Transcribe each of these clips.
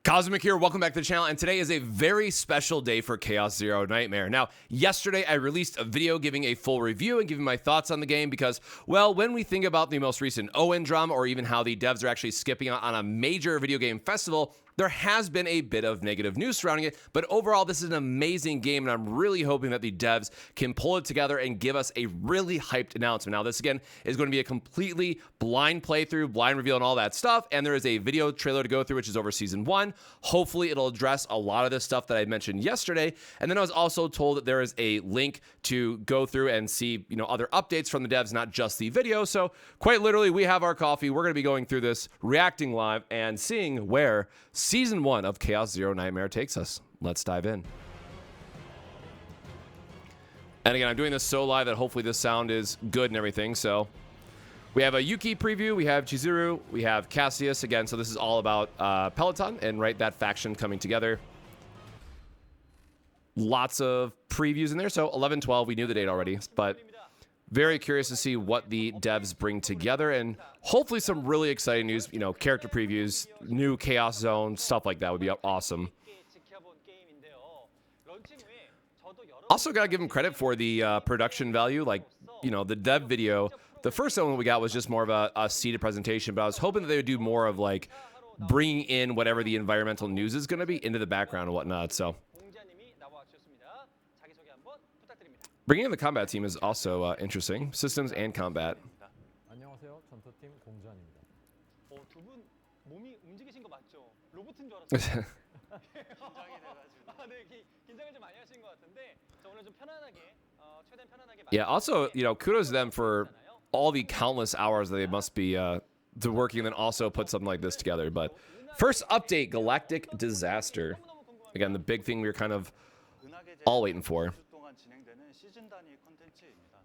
Cosmic here, welcome back to the channel, and today is a very special day for Chaos Zero Nightmare. Now, yesterday I released a video giving a full review and giving my thoughts on the game because, well, when we think about the most recent ON drama or even how the devs are actually skipping out on a major video game festival, there has been a bit of negative news surrounding it, but overall this is an amazing game and I'm really hoping that the devs can pull it together and give us a really hyped announcement. Now this again is going to be a completely blind playthrough, blind reveal and all that stuff, and there is a video trailer to go through which is over Season 1. Hopefully it'll address a lot of this stuff that I mentioned yesterday, and then I was also told that there is a link to go through and see, other updates from the devs, not just the video. So quite literally we have our coffee, we're going to be going through this, reacting live, and seeing where Season 1 of Chaos Zero Nightmare takes us. Let's dive in. And again, I'm doing this so live that hopefully this sound is good and everything. So we have a Yuki preview, we have Chizuru, we have Cassius again. So this is all about Peloton and that faction coming together. Lots of previews in there. So 11-12, we knew the date already, but very curious to see what the devs bring together and hopefully some really exciting news, character previews, new Chaos Zone, stuff like that would be awesome. Also got to give them credit for the production value. The dev video, the first one we got was just more of a seated presentation, but I was hoping that they would do more of bringing in whatever the environmental news is going to be into the background and whatnot. So bringing in the combat team is also interesting. Systems and combat. 안녕하세요. 전투팀 공주환입니다. 두 분 몸이 움직이신 거 맞죠? 로봇인 줄 알았어요. 긴장이 돼가지고. 네, 긴장을 좀 많이 하신 것 같은데 저 오늘 좀 편안하게 최대한 편안하게. Yeah. Also, kudos to them for all the countless hours that they must be working, and then also put something like this together. But first update, Galactic Disaster. Again, the big thing we were kind of all waiting for.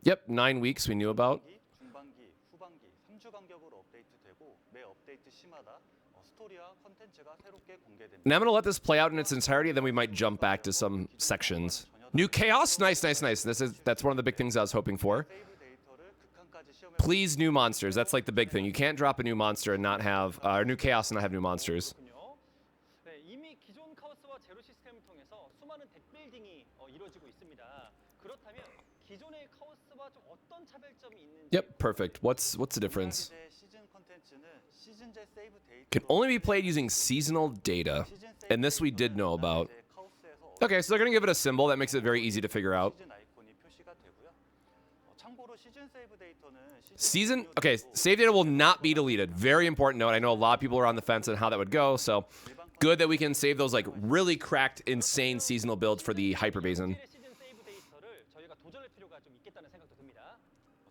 Yep, 9 weeks we knew about. Now I'm going to let this play out in its entirety, and then we might jump back to some sections. New Chaos? Nice, nice, nice. That's one of the big things I was hoping for. Please, new monsters. That's the big thing. You can't drop a new monster and not have, or new Chaos and not have new monsters. Yep, perfect. What's the difference? Can only be played using seasonal data, and this we did know about. Okay, so they're gonna give it a symbol that makes it very easy to figure out. Okay, save data will not be deleted. Very important note. I know a lot of people are on the fence on how that would go, so good that we can save those really cracked, insane seasonal builds for the Hyper Basin.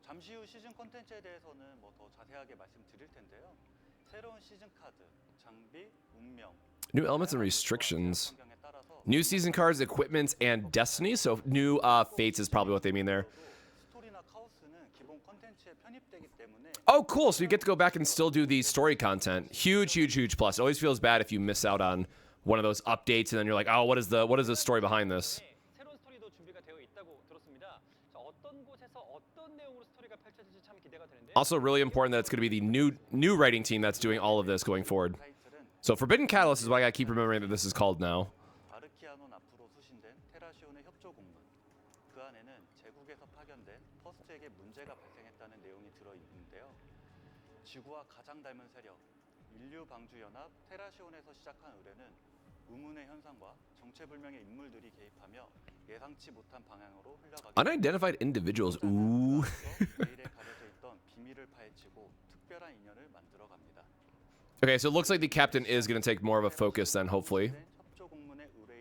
잠시 후 시즌 콘텐츠에 대해서는 더 자세하게 말씀드릴 텐데요. 새로운 시즌 카드, 장비, 운명. New elements and restrictions. New season cards, equipment, and destiny. So new fates is probably what they mean there. Oh, cool. So you get to go back and still do the story content. Huge, huge, huge plus. It always feels bad if you miss out on one of those updates and then you're like, oh, what is the story behind this? Also really important that it's going to be the new writing team that's doing all of this going forward. So Forbidden Catalyst is why I keep remembering that this is called now. 지구와 가장 닮은 세력, 인류 방주 연합 테라시온에서 시작한 의뢰는 의문의 현상과 정체불명의 인물들이 개입하며 예상치 못한 방향으로 흘러가게. Unidentified individuals. Ooh. 내일에 가려져 있던 비밀을 파헤치고 특별한 인연을 만들어 갑니다. Okay, so it looks like the captain is going to take more of a focus then, hopefully.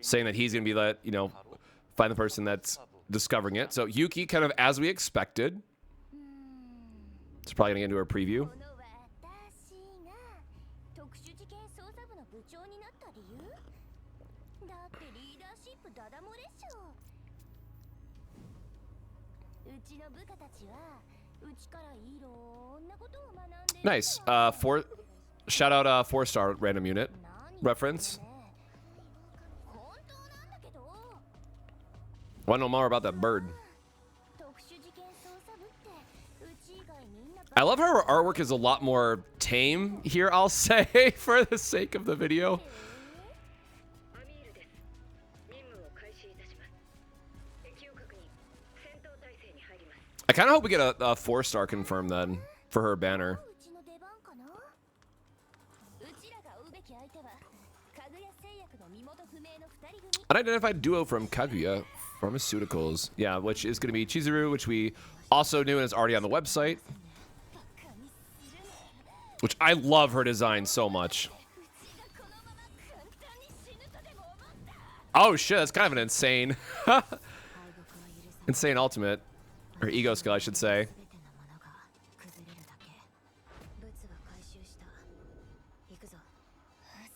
Saying that he's going to be find the person that's discovering it. So Yuki, kind of as we expected. It's probably going to get into our preview. Nice. Shout out 4-star random unit reference. Want to know more about that bird? I love how her artwork is a lot more tame here, I'll say, for the sake of the video. I kind of hope we get a 4-star confirmed then for her banner. うちの出番かな。うちらが追うべき相手はかぐや製薬の身元不明の2人組。 Unidentified duo from Kaguya Pharmaceuticals. Yeah, which is going to be Chizuru, which we also knew and is already on the website. Which I love her design so much. うちがこのまま簡単に死ぬとでも思った。 Oh shit, that's kind of an insane, 敗北は許さ insane ultimate. Or ego skill, I should say. 全てのものが崩れるだけ。ブツは回収した。行くぞ。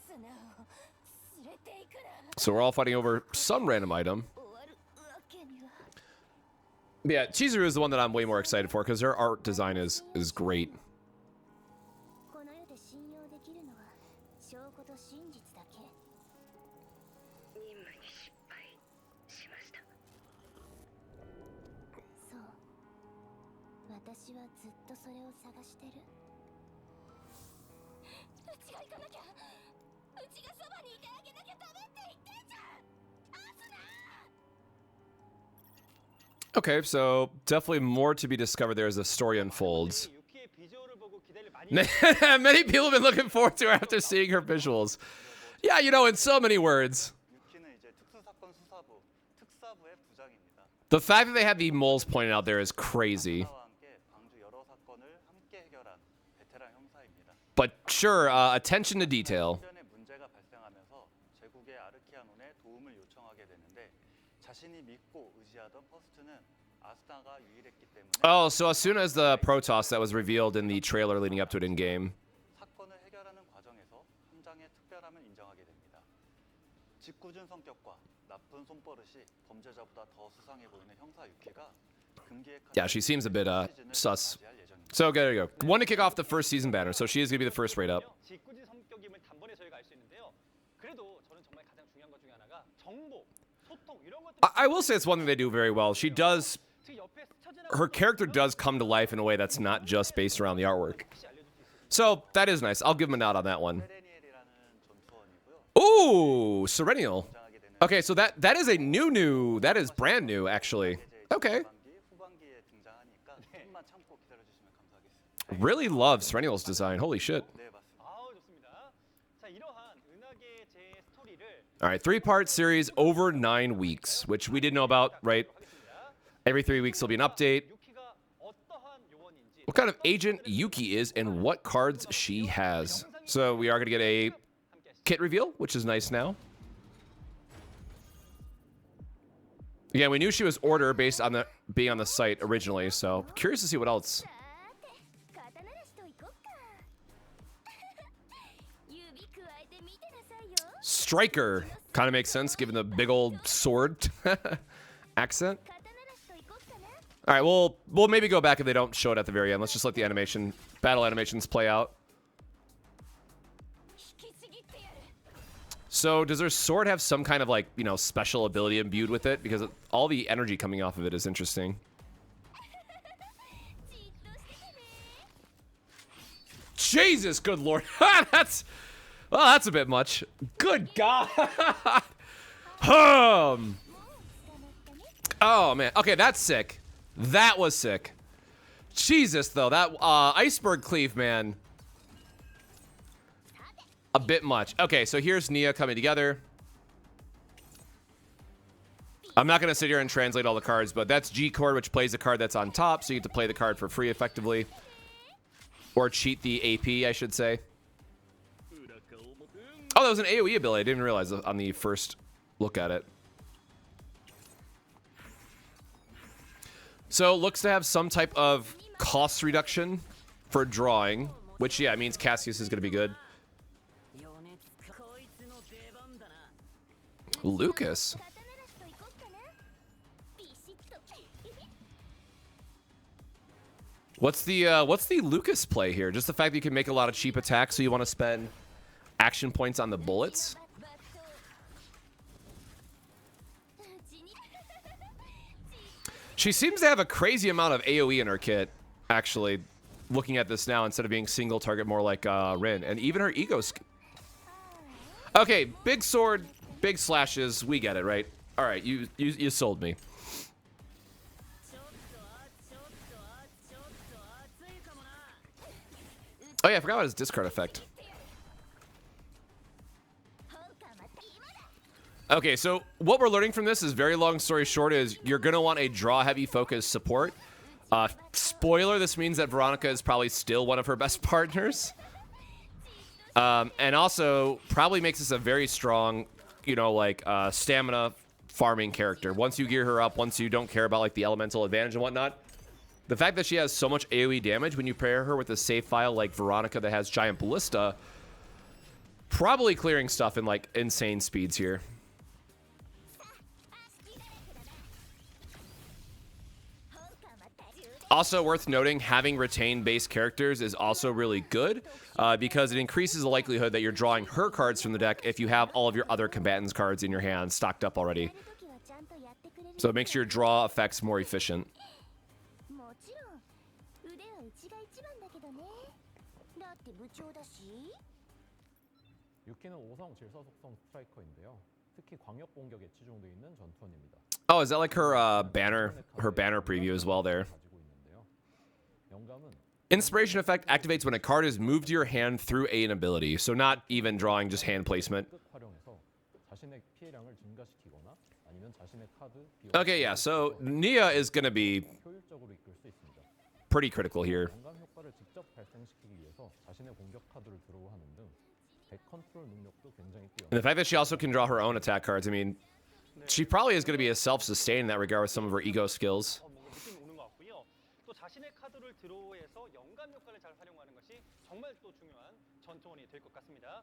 素直連れて行くな。 So we're all fighting over some random item. 終わるわけには。 But yeah, Chizuru is the one that I'm way more excited for because her art design is great. この世で信用できるのは証拠と真実だけ。任務に失敗しました。そう。私はずっとそれを探してる。うちが行かなきゃ。うちがそばにいてあげなきゃダメって言ってんじゃん。アスナー。 Okay, so definitely more to be discovered there as the story unfolds. 유키의 비주얼을 보고 기대를 많이 Many people have been looking forward to her after seeing her visuals. Yeah, you know, in so many words. 유키는 이제 특수사건 수사부, 특사부의 부장입니다. The fact that they had the moles pointed out there is crazy. 수사와 함께 광주 여러 사건을 함께 해결한 베테랑 형사입니다. But sure, attention to detail. 훈련에 문제가 발생하면서 제국의 아르키아논에 도움을 요청하게 되는데 자신이 믿고 의지하던 퍼스트는 아스나가 유일했기 때문에 Oh, so as soon as the Protoss that was revealed in the trailer leading up to it in game. 사건을 해결하는 과정에서 함장의 특별함을 인정하게 됩니다. 짓궂은 성격과 나쁜 손버릇이 범죄자보다 더 수상해 보이는 형사 유키가 금기의 Yeah, she seems a bit 시즌을 sus. 맞이할 예정입니다. So there you go. One to kick off the first season banner, so she is gonna be the first rate up. 짓궂은 성격임을 단번에 저희가 알 수 있는데요. 그래도 저는 정말 가장 중요한 것 중에 하나가 정보, 소통 이런 것들. I will say it's one thing they do very well. She does, 그 옆에 스쳐 지나가는 her character does come to life in a way that's not just based around the artwork. 혹시 알려줄 수 있을까요? So that is nice. I'll give him a nod on that one. 세레니엘이라는 전투원이고요. Ooh, Serenial. 등장하게 되는 Okay, so that is a new. That is brand new, actually. Okay. 후반기에 등장하니까 조금만 참고 기다려주시면 감사하겠습니다. Really love Serenial's design. Holy shit. 네, 맞습니다. 아우 좋습니다. 자 이러한 은하계 제 스토리를 All right, 3-part series over 9 weeks, which we didn't know about, right? 하겠습니다. Every 3 weeks there'll be an update. 유키가 어떠한 요원인지 What kind of agent Yuki is and what cards she has. So we are going to get a 함께 하시죠. kit reveal, which is nice now. Again, we knew she was order based on the being on the site originally, so curious to see what else. さて刀なしといこっか。指くわえてみてなさいよ。 Striker kind of makes sense given the big old sword accent. 刀なしといこっかな。 All right, we'll maybe go back if they don't show it at the very end. Let's just let the battle animations play out. 引きちぎってやる。 So does her sword have some kind of like, you know, special ability imbued with it? Because all the energy coming off of it is interesting. じっとしててね。 Jesus, good lord. That's a bit much. Good God. Oh man. Okay, that's sick. That was sick. Jesus, though, that iceberg cleave, man. A bit much. Okay, so here's Nia coming together. I'm not going to sit here and translate all the cards, but that's G-Cord, which plays the card that's on top, so you get to play the card for free, effectively. Or cheat the AP, I should say. Oh, that was an AoE ability. I didn't realize on the first look at it. So, looks to have some type of cost reduction for drawing, which, yeah, means Cassius is going to be good. Lucas? 刀なしといこっかな。ビシッと。 What's the Lucas play here? Just the fact that you can make a lot of cheap attacks, so you want to spend action points on the bullets? うちに。 She seems to have a crazy amount of AoE in her kit, actually, looking at this now, instead of being single target more like Rin. And even her ego... Okay, big sword, big slashes, we get it, right? Alright, you sold me. Oh yeah, I forgot about his discard effect. Okay, so what we're learning from this is, very long story short, is you're going to want a draw-heavy focus support. Spoiler, this means that Veronica is probably still one of her best partners. And also probably makes this a very strong, you know, like, stamina farming character. Once you gear her up, once you don't care about, like, the elemental advantage and whatnot, the fact that she has so much AoE damage when you pair her with a save file like Veronica that has Giant Ballista, probably clearing stuff in, like, insane speeds here. Also worth noting, having retained base characters is also really good because it increases the likelihood that you're drawing her cards from the deck if you have all of your other combatants' cards in your hand stocked up already. So it makes your draw effects more efficient. 유키는 5성 질서 속성 스트라이커인데요. 특히 광역 공격에 치중돼 있는 전투원입니다. Oh, is that like her banner preview as well there? Inspiration effect activates when a card is moved to your hand through an ability, so not even drawing, just hand placement. Okay, yeah, so Nia is going to be pretty critical here. And the fact that she also can draw her own attack cards, I mean, she probably is going to be a self-sustain in that regard with some of her ego skills. 자신의 카드를 드로우해서 영감 효과를 잘 활용하는 것이 정말 또 중요한 전투원이 될 것 같습니다.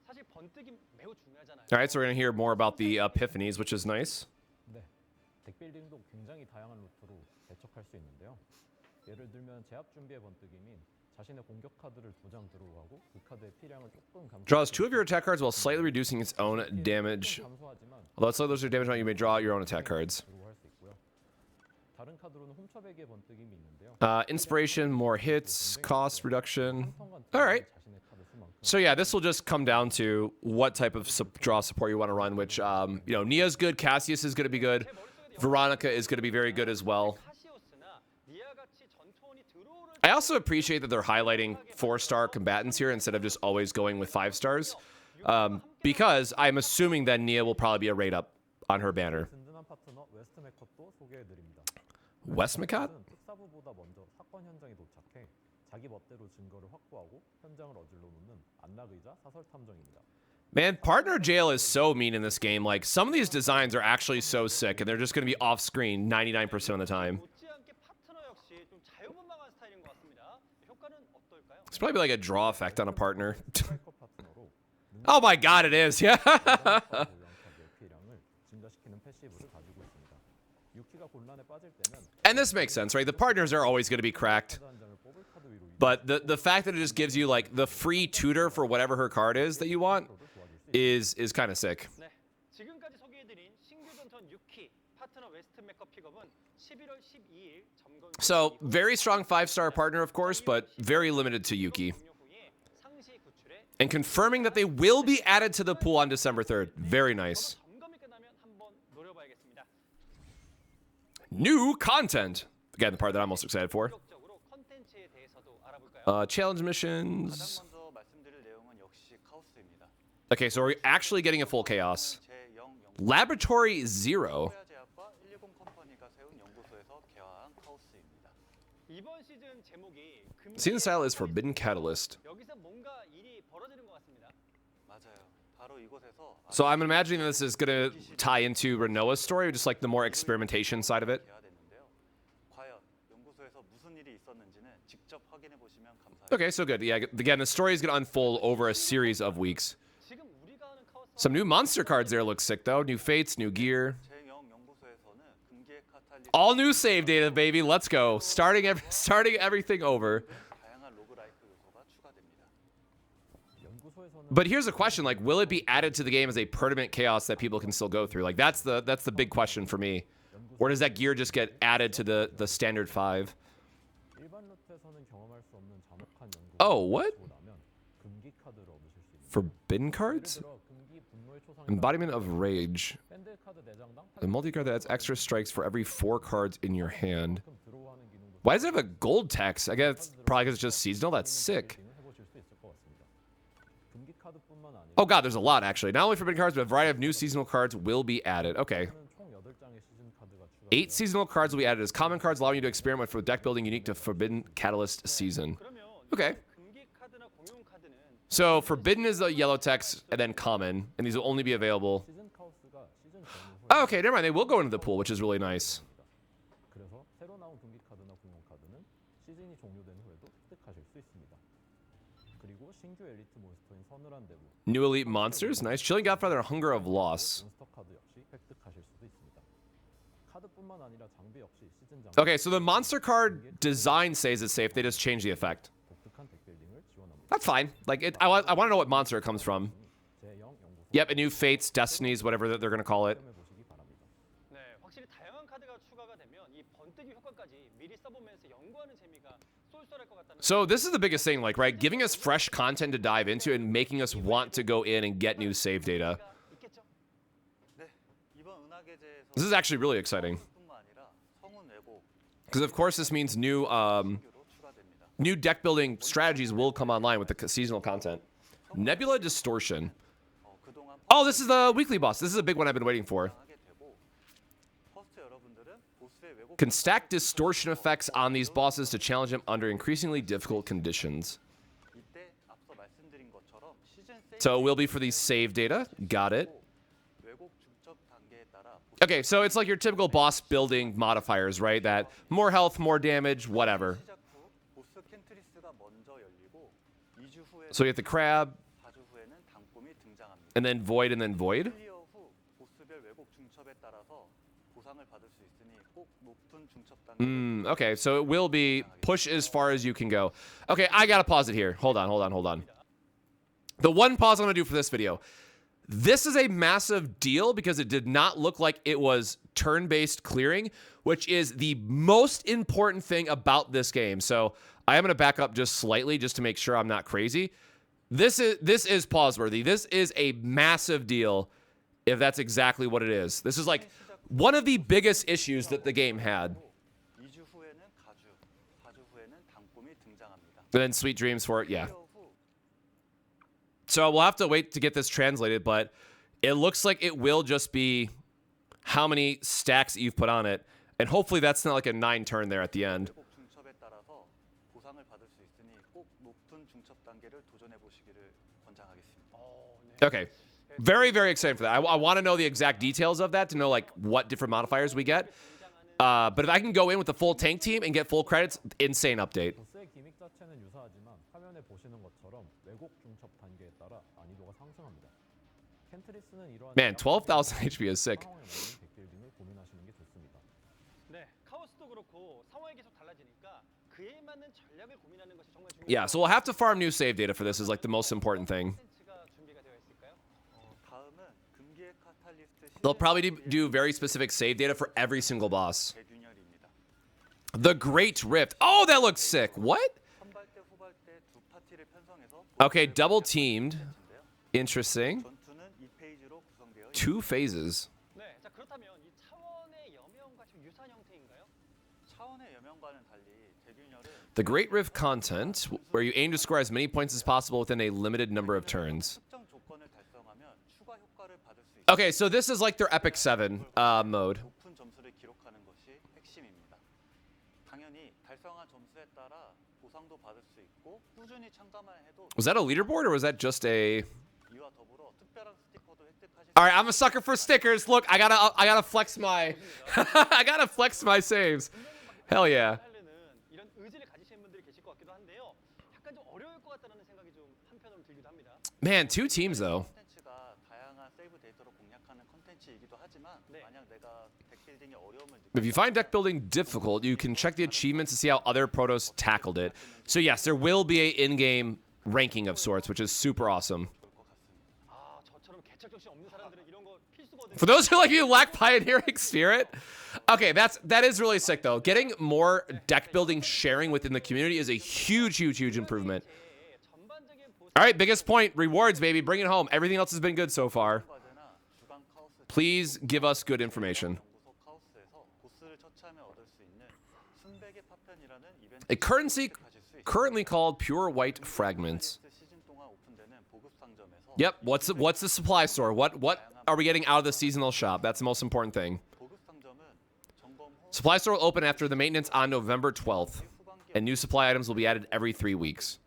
사실 번뜩이 매우 중요하잖아요. All right, so we're going to hear more about the epiphanies, which is nice. 네, 덱빌딩도 굉장히 다양한 루트로 대처할 수 있는데요. 예를 들면 제압 준비의 번뜩임인 자신의 공격 카드를 2장 드로우하고 그 카드의 피량을 조금 감소. Draws 2 of your attack cards while slightly reducing its own damage. Although it's slightly loses your damage amount, you may draw your own attack cards. 다른 카드로는 훔쳐배기의 번뜩임이 있는데요. Inspiration, more hits, cost reduction. All right. So yeah, this will just come down to what type of draw support you want to run, which, you know, Nia's good, Cassius is going to be good, Veronica is going to be very good as well. I also appreciate that they're highlighting 4-star combatants here instead of just always going with 5 stars, because I'm assuming that Nia will probably be a rate up on her banner. Westmacott? 특사부보다 먼저 사건 현장에 도착해 자기 멋대로 증거를 확보하고 현장을 어질러 놓는 안락의자 사설 탐정입니다. Man, partner jail is so mean in this game. Like, some of these designs are actually so sick, and they're just going to be off screen 99% of the time. It's probably like a draw effect on a partner. Oh my god, it is. Yeah. And this makes sense, right? The partners are always going to be cracked. But the fact that it just gives you, like, the free tutor for whatever her card is that you want is kind of sick. So, very strong 5-star partner, of course, but very limited to Yuki. And confirming that they will be added to the pool on December 3rd. Very nice. New content. Again, the part that I'm most excited for. Challenge missions. Okay, so we're actually getting a full chaos. Laboratory 0. Season style is Forbidden Catalyst. So I'm imagining this is going to tie into Renoa's story, just like the more experimentation side of it. Okay, so good. Yeah, again, the story is going to unfold over a series of weeks. Some new monster cards there look sick, though. New fates, new gear. All new save data, baby. Let's go. Starting everything over. But here's a question, like, will it be added to the game as a permanent chaos that people can still go through? Like, that's the big question for me. Or does that gear just get added to the standard 5? Oh, what? Forbidden cards? Embodiment of Rage. A multi-card that adds extra strikes for every 4 cards in your hand. Why does it have a gold text? I guess probably because it's just seasonal. That's sick. Oh god, there's a lot actually. Not only forbidden cards, but a variety of new seasonal cards will be added. Okay. 총 8장의 시즌 카드가 추가. 8 seasonal cards will be added as common cards, allowing you to experiment for deck building unique to Forbidden Catalyst season. 그러면 Okay. 금기 카드나 공용 카드는 So Forbidden is the yellow text, and then common, and these will only be available. 시즌 카우스가 시즌 종료 Oh, okay, never mind. They will go into the pool, which is really nice. 그래서 새로 나온 금기 카드나 공용 카드는 시즌이 종료된 후에도 획득하실 수 있습니다. 그리고 신규 엘리트 몬스터인 서늘한 대부, New elite monsters, nice. Chilling Godfather, Hunger of Loss. 몬스터 카드 역시 획득하실 수도 있습니다. 카드뿐만 아니라 장비 역시 시즌 장비. Okay, so the monster card design stays it safe. They just change the effect. 독특한 덱 빌딩을 지원합니다. That's fine. Like, I want to know what monster it comes from. 제0 연구소 Yep, a new Fates, Destinies, whatever that they're going to call it. 해 보시기 바랍니다. 네, 확실히 다양한 카드가 추가가 되면 이 번뜨기 효과까지 미리 써보면서 연구하는 재미가 쏠쏠할 것 같다는. So this is the biggest thing, like, right? Giving us fresh content to dive into and making us want to go in and get new save data. 있겠죠? 네, 이번 은하계제에서 This is actually really exciting. 뿐만 아니라 성운 왜곡 Because of course this means new 신규로 추가됩니다. new deck building strategies will come online with the seasonal content. Nebula Distortion. 그동안 Oh, this is the weekly boss. This is a big one I've been waiting for. 하게 되고 퍼스트 여러분들은 보스의 왜곡 Can stack distortion effects on these bosses to challenge them under increasingly difficult conditions. 이때 앞서 말씀드린 것처럼 시즌 세이브 So it will be for these save data. Got it. 왜곡 중첩 단계에 따라 Okay, so it's like your typical boss building modifiers, right? That more health, more damage, whatever. 시작 후 보스 캔트리스가 먼저 열리고 2주 후에 So you get the crab, 4주 후에는 단꿈이 등장합니다. and then void, and then void. 클리어 후 보스별 왜곡 중첩에 따라서 보상을 받을 수 있으니 꼭 높은 중첩 단계 Okay, so it will be push as far as you can go. Okay, I gotta pause it here. Hold on. The one pause I'm gonna do for this video. This is a massive deal because it did not look like it was turn-based clearing, which is the most important thing about this game. So I am gonna back up just slightly just to make sure I'm not crazy. This is pause-worthy. This is a massive deal if that's exactly what it is. This is like one of the biggest issues that the game had. 2주 후에는 가주, 4주 후에는 단꿈이 등장합니다. And then Sweet Dreams for it, yeah. 클리어 후 So we'll have to wait to get this translated, but it looks like it will just be how many stacks that you've put on it. And hopefully that's not like a 9 turn there at the end. 왜곡 중첩에 따라서 보상을 받을 수 있으니 꼭 높은 중첩 단계를 도전해 보시기를 권장하겠습니다. 네. Okay. Very, very excited for that. I want to know the exact details of that to know like what different modifiers we get. But if I can go in with the full tank team and get full credits, insane update. 보스의 기믹 자체는 유사하지만 화면에 보시는 것처럼 왜곡 중첩 단계에 따라 난이도가 상승합니다. 캔트리스는 이러한 Man, 12,000 HP is sick. 상황에 맞는 덱 빌딩을 고민하시는 게 좋습니다. 네, 카오스도 그렇고 상황이 계속 달라지니까 그에 맞는 전략을 고민하는 것이 정말 중요해요. Yeah, so we'll have to farm new save data for this is like the most important thing. 콘텐츠가 준비가 되어 있을까요? 다음은 금기의 카탈리스트 They'll probably do very specific save data for every single boss. 대균열입니다. The Great Rift. Oh, that looks sick. What? 선발 때 후발 때 두 파티를 편성해서 Okay, double teamed. 인데요. Interesting. 전투는 2페이지로 구성되어 있습니다. 2 phases. 네, 자 그렇다면 이 차원의 여명과 좀 유사한 형태인가요? 차원의 여명과는 달리 대균열은 The Great Rift content, where you aim to score as many points as possible within a limited number of turns. 특정 조건을 달성하면 추가 효과를 받을 수 있습니다. Okay, so this is like their Epic 7 mode. 높은 점수를 기록하는 것이 핵심입니다. 당연히 달성한 점수에 따라 보상도 받을 수 있고 꾸준히 참가만 해도 Was that a leaderboard or was that just a... 이와 더불어 특별한 스티커도 획득하실 All right, I'm a sucker for stickers. Look, I gotta flex my... I gotta flex my saves. Hell yeah. 하려는 이런 의지를 가지신 분들이 계실 것 같기도 한데요. 약간 좀 어려울 것 같다는 생각이 좀 한편으로 들기도 합니다. Man, 2 teams though. 콘텐츠가 다양한 세이브 데이터로 공략하는 콘텐츠이기도 하지만 만약 내가 덱빌딩에 어려움을 If you find deck building difficult, you can check the achievements to see how other protos tackled it. So yes, there will be a in-game ranking of sorts, which is super awesome. 것 같습니다. 아, 저처럼 개척 정신 없는 사람들은 이런 거 필수거든요. For those who like you lack pioneering spirit, okay, that is really sick though. Getting more deck building sharing within the community is a huge improvement. 전반적인 보상 All right, biggest point, rewards, baby, bring it home. Everything else has been good so far. 과제나 주간 카오스 Please give us good information. 연구소 카오스에서 보스를 처치하며 얻을 수 있는 순백의 파편이라는 이벤트 A currency 획득하실 수 있습니다. currently called Pure White Fragments. 시즌 동안 오픈되는 보급 상점에서 Yep. What's the supply store? What are we getting out of the seasonal shop? That's the most important thing. 보급 상점은 점검 후 Supply store will open after the maintenance on November 12th, and new supply items will be added every 3 weeks.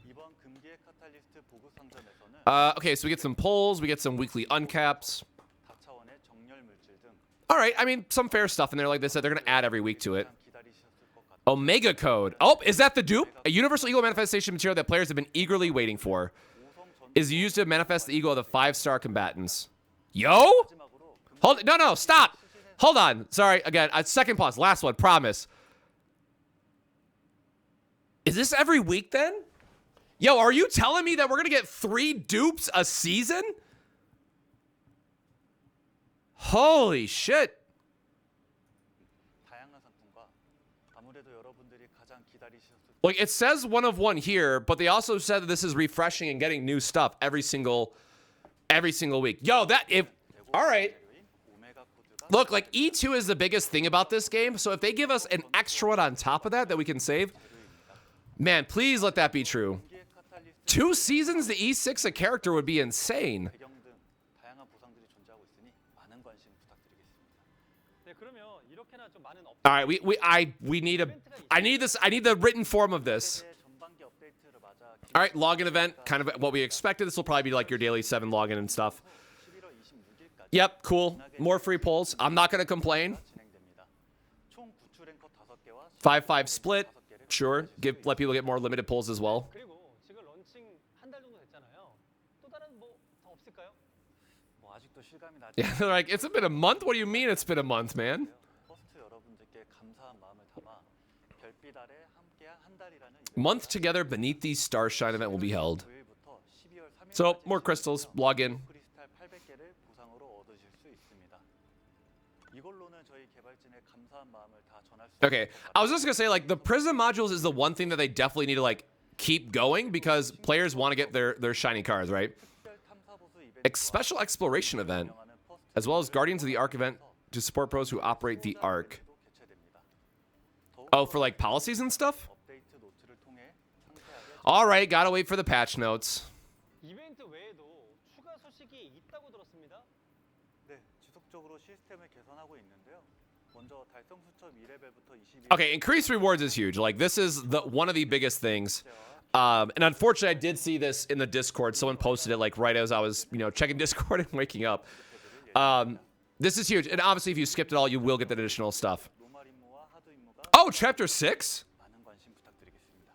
이번 금기의 카탈리스트 보급 상점에서는 Okay, so we get some polls, we get some weekly uncaps. 다차원의 정렬 물질 등 All right, I mean, some fair stuff in there. Like they said, they're going to add every week to it. 기다리셨을 것 같아요. Omega Code. Oh, is that the dupe? A universal ego manifestation material that players have been eagerly waiting for. Is used to manifest the ego of the 5-star combatants. Yo? 마지막으로 Hold no, stop. Hold on. Sorry, again, second pause. Last one, promise. Is this every week then? Yo, are you telling me that we're going to get 3 dupes a season? Holy shit. 다양한 상품과 아무래도 여러분들이 가장 기다리셨을 Like, it says 1 of 1 here, but they also said that this is refreshing and getting new stuff every single week. Yo, all right. 오메가 코드가 Look, like, E2 is the biggest thing about this game, so if they give us an extra one on top of that we can save, man, please let that be true. 금기의 카탈리스트 2 seasons to E6 a character would be insane. 배경 등 다양한 보상들이 존재하고 있으니 많은 관심 부탁드리겠습니다. 네, 그러면 이렇게나 좀 많은 업 All right, I need the written form of this. 네, 전반기 업데이트를 맞아 All right, login event, kind of what we expected. This will probably be like your daily 7 login and stuff. 11월 26일까지 Yep, cool. More free polls. I'm not going to complain. 진행됩니다. 총 구출 랭커 5개와 5-5 split. Sure. Let people get more limited polls as well. 그리고 지금 런칭 한 달 정도 됐잖아요. 또 다른 뭐 더 없을까요? 뭐 아직도 실감이 나지 Yeah, they're like, it's been a month? What do you mean it's been a month, man? 퍼스트 여러분들께 감사한 마음을 담아 별빛 아래 함께한 한 달이라는 Month together beneath these starshine event will be held. 9일부터 12월 3일까지 So, more crystals. Log in. 크리스탈 800개를 보상으로 얻으실 수 있습니다. 이걸로는 저희 개발진의 감사한 마음을 다 전할 수 Okay, I was just going to say, like, the Prism modules is the one thing that they definitely need to, like, keep going because players want to get their shiny cards, right? 특별 탐사보수 이벤트 Special exploration event, as well as Guardians of the Ark event to support pros who operate the Ark. 개최됩니다. Oh, for, like, policies and stuff? 업데이트 노트를 통해 상세하게 All right, gotta wait for the patch notes. 이벤트 외에도 추가 소식이 있다고 들었습니다. 네, 지속적으로 시스템을 개선하고 있는데요. 먼저 달성 수첩 2레벨부터 22 Okay, increased rewards is huge. Like, this is one of the biggest things. And unfortunately, I did see this in the Discord. Someone posted it, like, right as I was, checking Discord and waking up. This is huge. And obviously, if you skipped it all, you will get the additional stuff. 노말 임무와 하드 임무가 Oh, Chapter 6? 많은 관심 부탁드리겠습니다.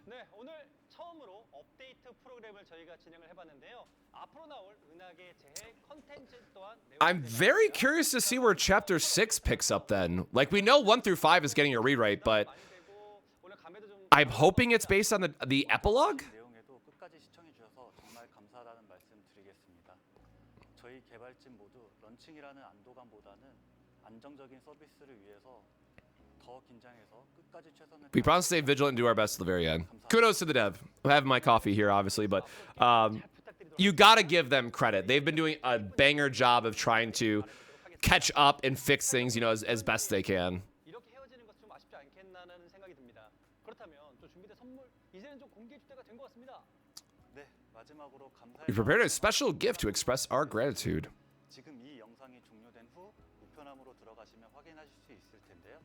네, 오늘 처음으로 업데이트 프로그램을 저희가 진행을 해봤는데요. 앞으로 나올 은하계 재해 컨텐츠 또한 I'm very curious to see where Chapter 6 picks up then. Like, we know 1 through 5 is getting a rewrite, but 많이 되고 오늘 감회도 좀 I'm hoping it's based on the epilogue? 내용에도 끝까지 시청해 주셔서 정말 감사하다는 말씀 드리겠습니다. 저희 개발진 모두 런칭이라는 안도감보다는 안정적인 서비스를 위해서 더 긴장해서 끝까지 최선을 We promise to stay vigilant and do our best to the very end. Kudos to the dev. I'm having my coffee here, obviously, but you gotta give them credit. They've been doing a banger job of trying to catch up and fix things, as best they can. 이렇게 헤어지는 것은 좀 아쉽지 않겠나는 생각이 듭니다. 그렇다면 또 준비된 선물 이제는 좀 공개해 줄 때가 된 것 같습니다. 네, 마지막으로 감사의 We prepared a special gift to express our gratitude. 지금 이 영상이 종료된 후 우편함으로 들어가시면 확인하실 수 있을 텐데요.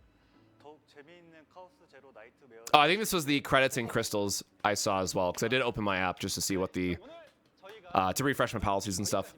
더욱 재미있는 카오스 제로 나이트 메어 Oh, I think this was the credits and crystals I saw as well, because I did open my app just to see what 오늘 저희가 to refresh my policies and stuff.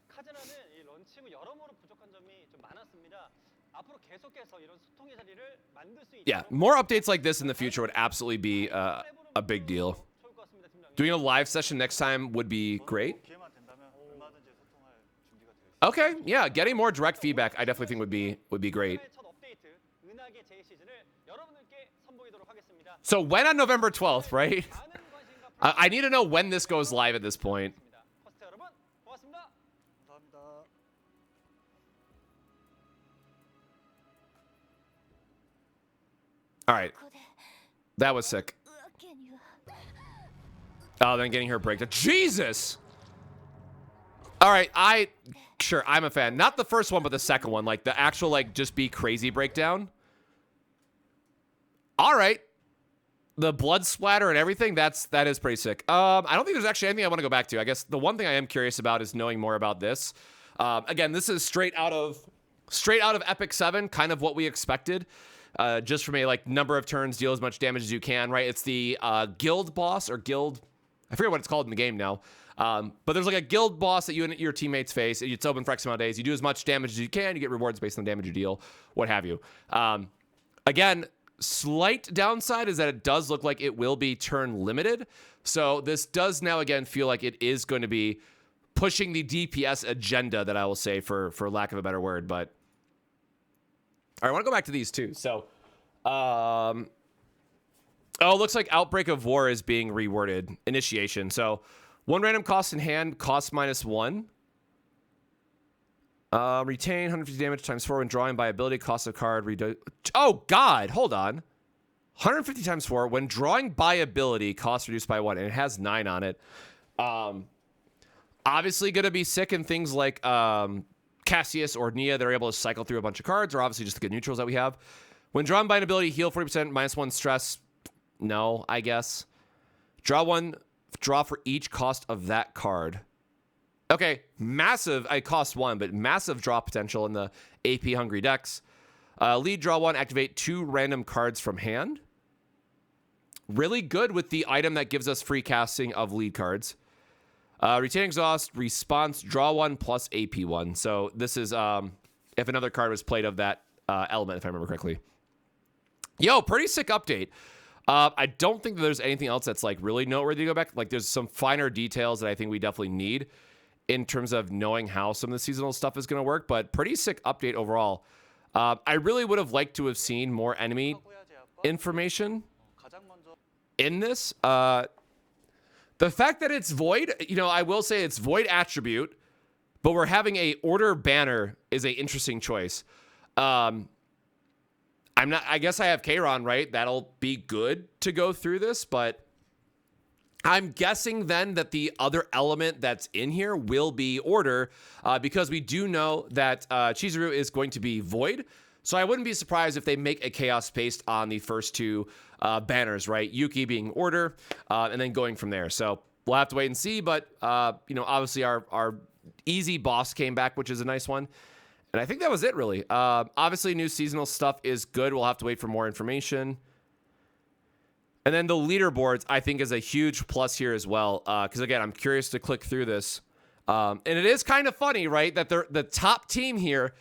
카즈나는 이 런치 후 여러모로 부족한 점이 좀 많았습니다. 앞으로 계속해서 이런 소통의 자리를 만들 수 있도록 Yeah, more updates like this in the future would absolutely be a big deal. 좋을 것 같습니다, 팀장님. Doing a live session next time would be great. 기회만 된다면 얼마든지 소통할 준비가 되어 있습니다. Okay, yeah, getting more direct feedback I definitely think would be great. 오늘의 첫 업데이트 은하계 제 시즌을 여러분들께 선보이도록 하겠습니다. So when on November 12th, right? 많은 관심과 I need to know when this goes live at this point. 부탁드립니다. 퍼스트 여러분, 고맙습니다. 감사합니다. All right, ここで that was sick. わけには Oh, then getting her breakdown. Jesus! All right, sure, I'm a fan. Not the first one, but the second one. Like, the actual, like, just be crazy breakdown. All right. the blood splatter and everything, that is pretty sick. I don't think there's actually anything I want to go back to. I guess the one thing I am curious about is knowing more about this. Again, this is straight out of Epic 7, kind of what we expected. Just from a like number of turns, deal as much damage as you can, right? It's the guild boss or guild, I forget what it's called in the game now. But there's like a guild boss that you and your teammates face. It's open for X amount of days. You do as much damage as you can. You get rewards based on the damage you deal, what have you. Again, slight downside is that it does look like it will be turn limited. So this does now again feel like it is going to be pushing the DPS agenda, that I will say, for lack of a better word. But all right, I want to go back to these too. So, oh, it looks like Outbreak of War is being reworded. Initiation. So, one random cost in hand, cost -1. Retain 150 damage times 4 when drawing by ability, cost of card. Oh, God. Hold on. 150 times 4 when drawing by ability, cost reduced by 1. And it has 9 on it. Obviously going to be sick in things like Cassius or Nia that are able to cycle through a bunch of cards, or obviously just the good neutrals that we have. When drawn by an ability, heal 40%, -1 stress. No, I guess. Draw for each cost of that card. Okay, massive, I cost 1, but massive draw potential in the AP hungry decks. Lead, draw 1, activate 2 random cards from hand. Really good with the item that gives us free casting of lead cards. Retain exhaust, response, draw 1 plus AP 1. So this is if another card was played of that element, if I remember correctly. Yo, pretty sick update. I don't think that there's anything else that's like really noteworthy to go back. Like there's some finer details that I think we definitely need in terms of knowing how some of the seasonal stuff is going to work, but pretty sick update overall. I really would have liked to have seen more enemy information in this. The fact that it's void, you know, I will say it's void attribute, but we're having a order banner is a interesting choice. I guess I have Kayron, right? That'll be good to go through this, but I'm guessing then that the other element that's in here will be order, because we do know that Chizuru is going to be void. So I wouldn't be surprised if they make a chaos based on the first 2 banners, right? Yuki being order, and then going from there. So we'll have to wait and see, but you know, obviously our easy boss came back, which is a nice one. And I think that was it, really. Obviously, new seasonal stuff is good. We'll have to wait for more information. And then the leaderboards, I think, is a huge plus here as well. Because, again, I'm curious to click through this. And it is kind of funny, right, that the top team here,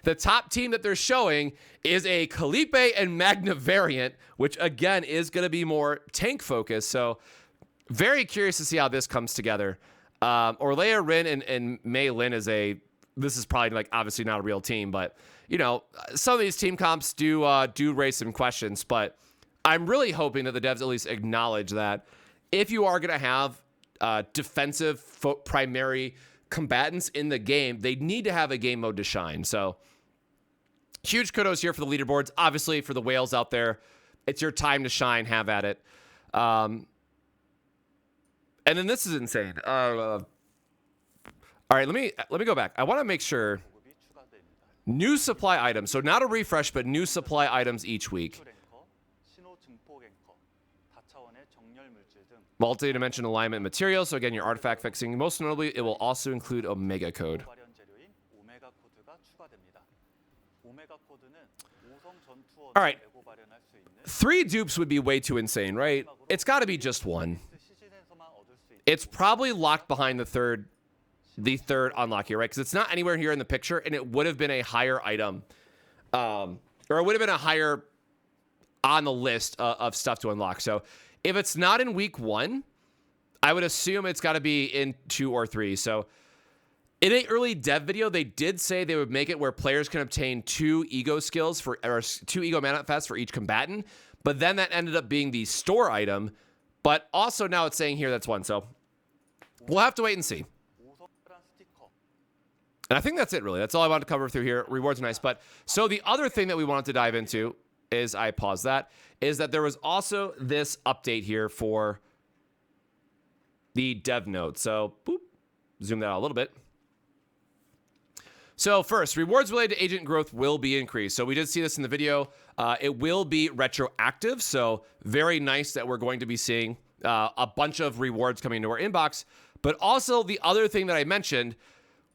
the top team that they're showing is a Calipe and Magna variant, which, again, is going to be more tank-focused. So, very curious to see how this comes together. Orlea Rin and Mei Lin is this is probably like obviously not a real team, but you know, some of these team comps do raise some questions, but I'm really hoping that the devs at least acknowledge that if you are going to have defensive primary combatants in the game, they need to have a game mode to shine. So huge kudos here for the leaderboards. Obviously for the whales out there, it's your time to shine, have at it. And then this is insane. All right, let me go back. I want to make sure new supply items. So not a refresh, but new supply items each week. Multi-dimensional alignment material. So again, your artifact fixing. Most notably, it will also include Omega code. All right. 3 dupes would be way too insane, right? It's got to be just 1. It's probably locked behind the third unlock here, right? Because it's not anywhere here in the picture, and it would have been a higher item, or it would have been a higher on the list of stuff to unlock. So if it's not in week 1, I would assume it's got to be in 2 or 3. So in an early dev video, they did say they would make it where players can obtain 2 ego skills or 2 ego manifests for each combatant, but then that ended up being the store item. But also now it's saying here that's 1. So we'll have to wait and see. And I think that's it, really. That's all I wanted to cover through here. Rewards are nice. But so the other thing that we wanted to dive into is, I paused that, is that there was also this update here for the dev node. So, boop, zoom that out a little bit. So first, rewards related to agent growth will be increased. So we did see this in the video. It will be retroactive. So very nice that we're going to be seeing a bunch of rewards coming into our inbox. But also the other thing that I mentioned,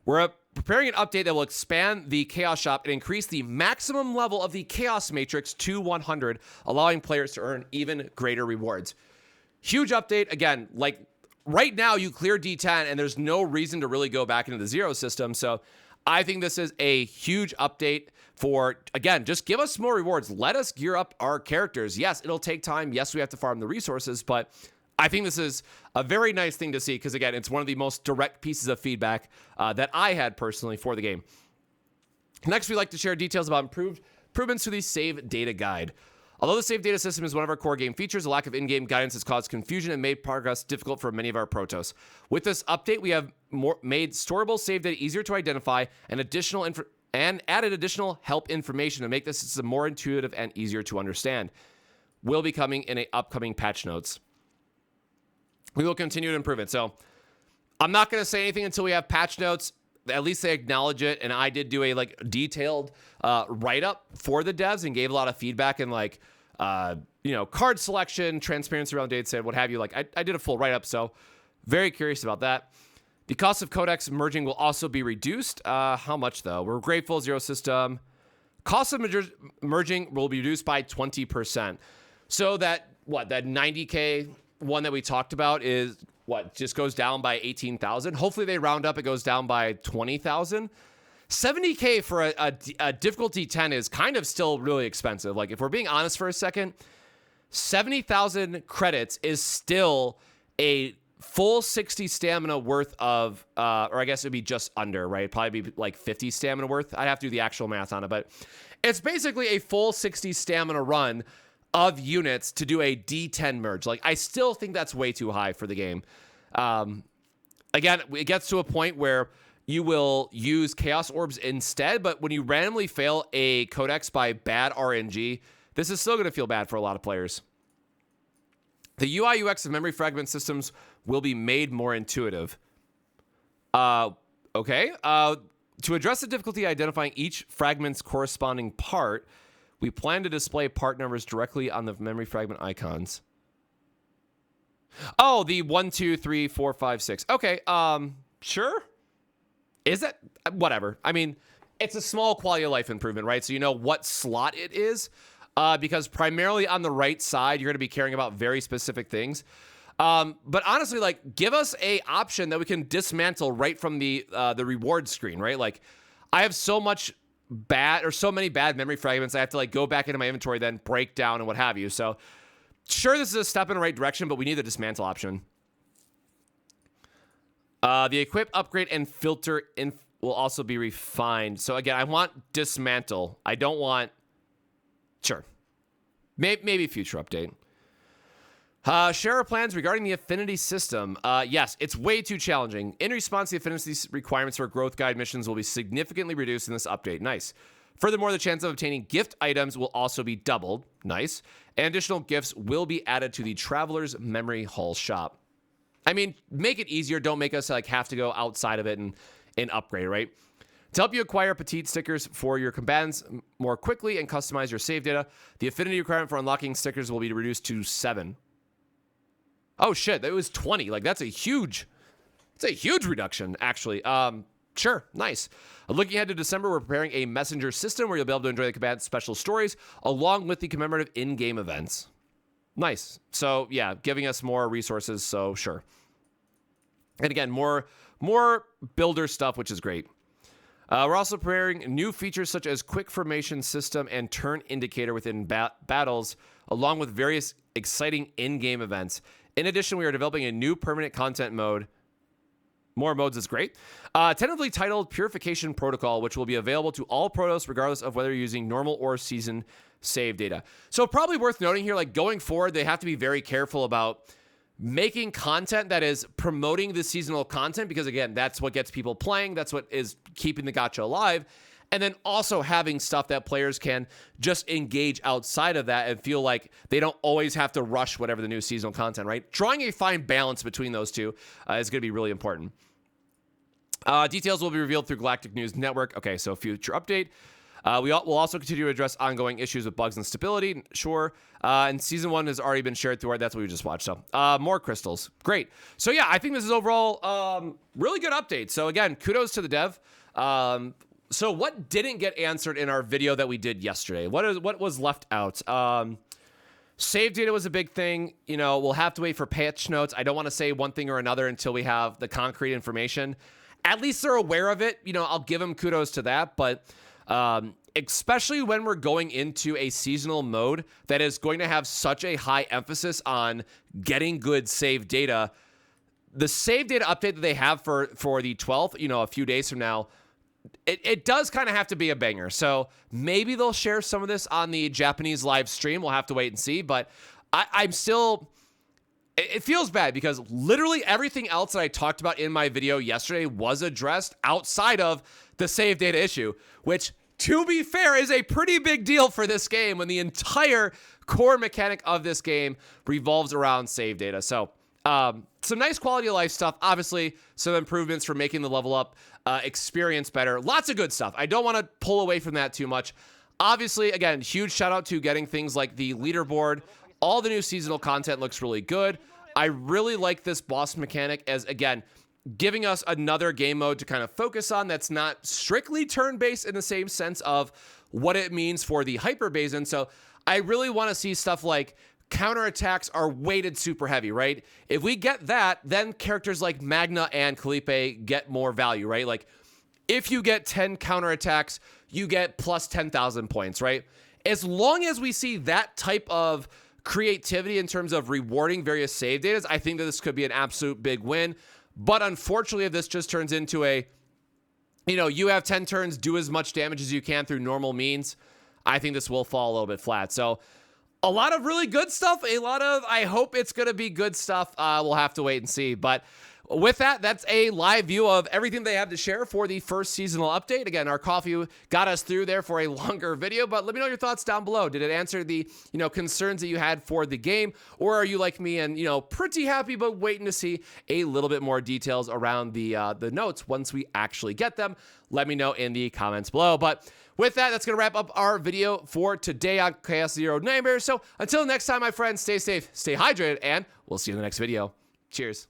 we're preparing an update that will expand the Chaos Shop and increase the maximum level of the Chaos Matrix to 100, allowing players to earn even greater rewards. Huge update. Again, like right now you clear D10 and there's no reason to really go back into the zero system. So I think this is a huge update for, again, just give us more rewards. Let us gear up our characters. Yes, it'll take time. Yes, we have to farm the resources, but I think this is a very nice thing to see because, again, it's one of the most direct pieces of feedback that I had personally for the game. Next, we'd like to share details about improvements to the save data guide. Although the save data system is one of our core game features, a lack of in-game guidance has caused confusion and made progress difficult for many of our protos. With this update, we have made storable save data easier to identify and added additional help information to make this system more intuitive and easier to understand. Will be coming in an upcoming patch notes. We will continue to improve it. So I'm not going to say anything until we have patch notes. At least they acknowledge it. And I did do a detailed write-up for the devs and gave a lot of feedback and card selection, transparency around data set, what have you. I did a full write-up. So very curious about that. The cost of codex merging will also be reduced. How much though? We're grateful, Zero System. Cost of merging will be reduced by 20%. So that 90K one that we talked about is just goes down by 18,000. Hopefully they round up, it goes down by 20,000. 70K for a difficulty 10 is kind of still really expensive. If we're being honest for a second, 70,000 credits is still a full 60 stamina worth of, or I guess it'd be just under, right? It'd probably be 50 stamina worth. I'd have to do the actual math on it, but it's basically a full 60 stamina run of units to do a D10 merge. I still think that's way too high for the game. Again, it gets to a point where you will use Chaos Orbs instead, but when you randomly fail a codex by bad RNG, this is still going to feel bad for a lot of players. The UI UX of memory fragment systems will be made more intuitive. Okay. To address the difficulty identifying each fragment's corresponding part, we plan to display part numbers directly on the memory fragment icons. Oh, the 1, 2, 3, 4, 5, 6. Okay, sure. Is it? Whatever. I mean, it's a small quality of life improvement, right? So you know what slot it is, because primarily on the right side, you're going to be caring about very specific things. But honestly, give us a option that we can dismantle right from the reward screen, right? I have so many bad memory fragments. I have to go back into my inventory, then break down and what have you. So sure, this is a step in the right direction, but we need the dismantle option. The equip, upgrade, and filter will also be refined. So again, I want dismantle. I don't want, sure. Maybe future update. Share our plans regarding the affinity system. Yes, it's way too challenging. In response, the affinity requirements for growth guide missions will be significantly reduced in this update. Nice. Furthermore, the chance of obtaining gift items will also be doubled. Nice. And additional gifts will be added to the Traveler's Memory Hull shop. I mean, make it easier. Don't make us have to go outside of it and upgrade, right? To help you acquire petite stickers for your combatants more quickly and customize your save data, the affinity requirement for unlocking stickers will be reduced to 7. Oh shit, that was 20. That's a huge reduction, actually. Sure, nice. Looking ahead to December, we're preparing a messenger system where you'll be able to enjoy the combatant's special stories along with the commemorative in-game events. Nice. So yeah, giving us more resources, so sure. And again, more builder stuff, which is great. We're also preparing new features such as quick formation system and turn indicator within battles, along with various exciting in-game events. In addition, we are developing a new permanent content mode. More modes is great. Tentatively titled Purification Protocol, which will be available to all Protoss regardless of whether you're using normal or season save data. So probably worth noting here, going forward, they have to be very careful about making content that is promoting the seasonal content because, again, that's what gets people playing. That's what is keeping the gacha alive. And then also having stuff that players can just engage outside of that and feel like they don't always have to rush whatever the new seasonal content, right? Drawing a fine balance between those two is going to be really important. Details will be revealed through Galactic News Network. Okay, so future update. We'll also continue to address ongoing issues with bugs and stability. Sure. And season 1 has already been shared through it. That's what we just watched. So more crystals. Great. So yeah, I think this is overall really good update. So again, kudos to the dev. So what didn't get answered in our video that we did yesterday? What was left out? Save data was a big thing. You know, we'll have to wait for patch notes. I don't want to say one thing or another until we have the concrete information. At least they're aware of it. You know, I'll give them kudos to that. But especially when we're going into a seasonal mode that is going to have such a high emphasis on getting good save data, the save data update that they have for the 12th, you know, a few days from now, it does kind of have to be a banger. So maybe they'll share some of this on the Japanese live stream. We'll have to wait and see. But I'm still... It feels bad because literally everything else that I talked about in my video yesterday was addressed outside of the save data issue, which, to be fair, is a pretty big deal for this game when the entire core mechanic of this game revolves around save data. So some nice quality of life stuff. Obviously, some improvements for making the level up experience better. Lots of good stuff. I don't want to pull away from that too much. Obviously, again, huge shout out to getting things like the leaderboard. All the new seasonal content looks really good. I really like this boss mechanic as, again, giving us another game mode to kind of focus on that's not strictly turn-based in the same sense of what it means for the hyper base. And so I really want to see stuff like counterattacks are weighted super heavy, right? If we get that, then characters like Magna and Felipe get more value, right? Like, if you get 10 counterattacks, you get plus 10,000 points, right? As long as we see that type of creativity in terms of rewarding various save datas, I think that this could be an absolute big win. But unfortunately, if this just turns into a, you know, you have 10 turns, do as much damage as you can through normal means, I think this will fall a little bit flat. So a lot of really good stuff. I hope it's going to be good stuff. We'll have to wait and see. But with that, that's a live view of everything they have to share for the first seasonal update. Again, our coffee got us through there for a longer video, but let me know your thoughts down below. Did it answer the, you know, concerns that you had for the game, or are you like me and, you know, pretty happy but waiting to see a little bit more details around the notes once we actually get them? Let me know in the comments below. But with that, that's going to wrap up our video for today on Chaos Zero Nightmare. So until next time, my friends, stay safe, stay hydrated, and we'll see you in the next video. Cheers.